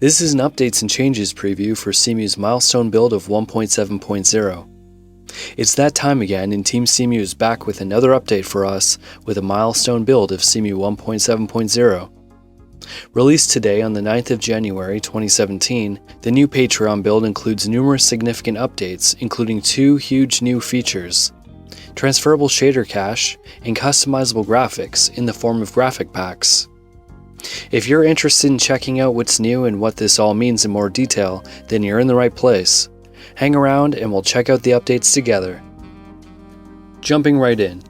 This is an updates and changes preview for Cemu's milestone build of 1.7.0. It's that time again, and Team Cemu is back with another update for us with a milestone build of Cemu 1.7.0. Released today on the 9th of January 2017, the new Patreon build includes numerous significant updates, including two huge new features: transferable shader cache and customizable graphics in the form of graphic packs. If you're interested in checking out what's new and what this all means in more detail, then you're in the right place. Hang around and we'll check out the updates together. Jumping right in.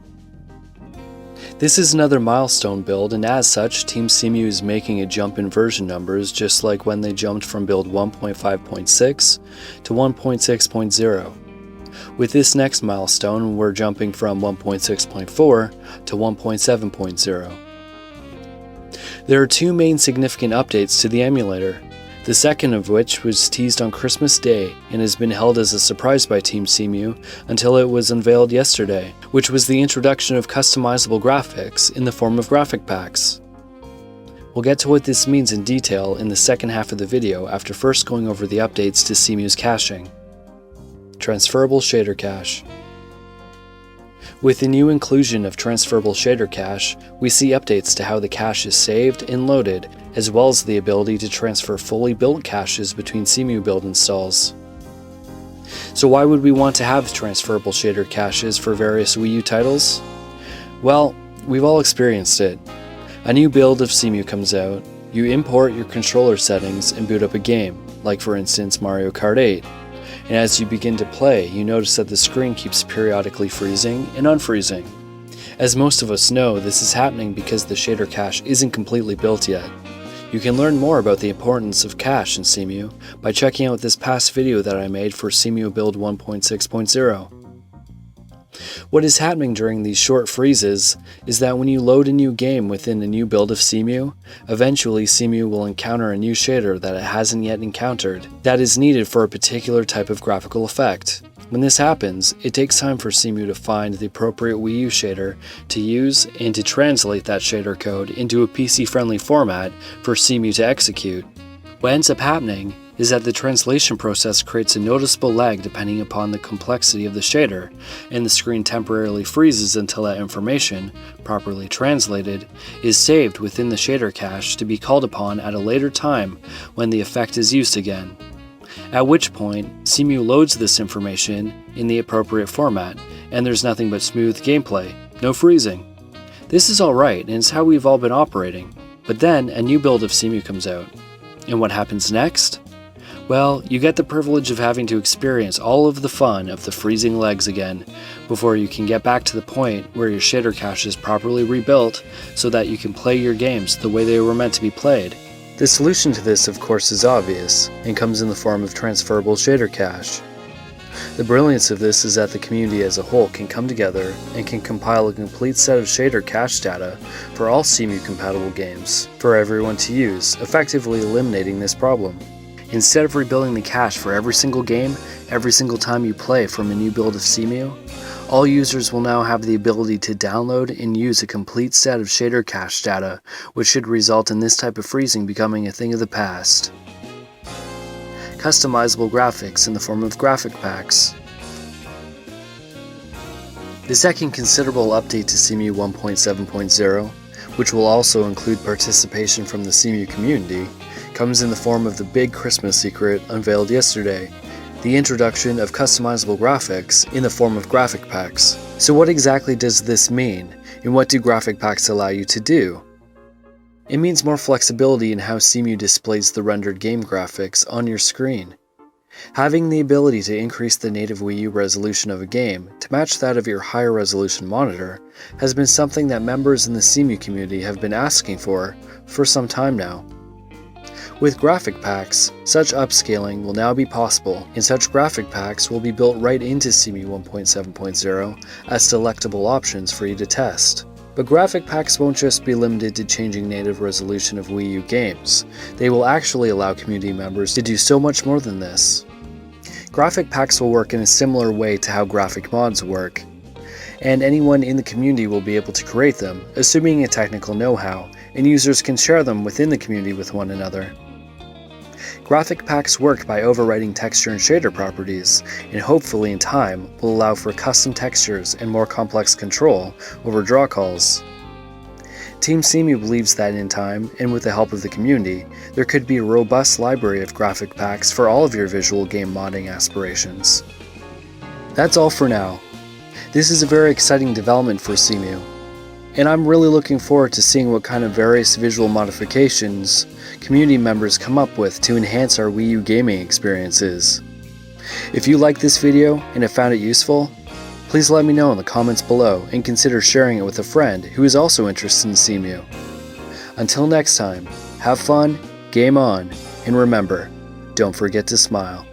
This is another milestone build, and as such, Team Cemu is making a jump in version numbers, just like when they jumped from build 1.5.6 to 1.6.0. With this next milestone, we're jumping from 1.6.4 to 1.7.0. There are two main significant updates to the emulator, the second of which was teased on Christmas Day and has been held as a surprise by Team Cemu until it was unveiled yesterday, which was the introduction of customizable graphics in the form of graphic packs. We'll get to what this means in detail in the second half of the video after first going over the updates to Cemu's caching. Transferable shader cache. With the new inclusion of transferable shader cache, we see updates to how the cache is saved and loaded, as well as the ability to transfer fully built caches between Cemu build installs. So why would we want to have transferable shader caches for various Wii U titles? Well, we've all experienced it. A new build of Cemu comes out, you import your controller settings and boot up a game, like for instance Mario Kart 8. And as you begin to play, you notice that the screen keeps periodically freezing and unfreezing. As most of us know, this is happening because the shader cache isn't completely built yet. You can learn more about the importance of cache in Cemu by checking out this past video that I made for Cemu build 1.6.0. What is happening during these short freezes is that when you load a new game within a new build of Cemu, eventually Cemu will encounter a new shader that it hasn't yet encountered that is needed for a particular type of graphical effect. When this happens, it takes time for Cemu to find the appropriate Wii U shader to use and to translate that shader code into a PC-friendly format for Cemu to execute. What ends up happening is that the translation process creates a noticeable lag depending upon the complexity of the shader, and the screen temporarily freezes until that information, properly translated, is saved within the shader cache to be called upon at a later time when the effect is used again. At which point, Cemu loads this information in the appropriate format, and there's nothing but smooth gameplay, no freezing. This is alright, and it's how we've all been operating. But then, a new build of Cemu comes out. And what happens next? Well, you get the privilege of having to experience all of the fun of the freezing legs again, before you can get back to the point where your shader cache is properly rebuilt so that you can play your games the way they were meant to be played. The solution to this, of course, is obvious, and comes in the form of transferable shader cache. The brilliance of this is that the community as a whole can come together and can compile a complete set of shader cache data for all Cemu compatible games for everyone to use, effectively eliminating this problem. Instead of rebuilding the cache for every single game, every single time you play from a new build of Cemu, all users will now have the ability to download and use a complete set of shader cache data, which should result in this type of freezing becoming a thing of the past. Customizable graphics in the form of graphic packs. The second considerable update to Cemu 1.7.0, which will also include participation from the Cemu community, comes in the form of the big Christmas secret unveiled yesterday, the introduction of customizable graphics in the form of graphic packs. So what exactly does this mean, and what do graphic packs allow you to do? It means more flexibility in how Cemu displays the rendered game graphics on your screen. Having the ability to increase the native Wii U resolution of a game to match that of your higher resolution monitor has been something that members in the Cemu community have been asking for some time now. With graphic packs, such upscaling will now be possible, and such graphic packs will be built right into Cemu 1.7.0 as selectable options for you to test. But graphic packs won't just be limited to changing native resolution of Wii U games. They will actually allow community members to do so much more than this. Graphic packs will work in a similar way to how graphic mods work, and anyone in the community will be able to create them, assuming a technical know-how, and users can share them within the community with one another. Graphic packs work by overwriting texture and shader properties, and hopefully in time will allow for custom textures and more complex control over draw calls. Team Cemu believes that in time, and with the help of the community, there could be a robust library of graphic packs for all of your visual game modding aspirations. That's all for now. This is a very exciting development for Cemu, and I'm really looking forward to seeing what kind of various visual modifications community members come up with to enhance our Wii U gaming experiences. If you liked this video and have found it useful, please let me know in the comments below and consider sharing it with a friend who is also interested in Cemu. Until next time, have fun, game on, and remember, don't forget to smile.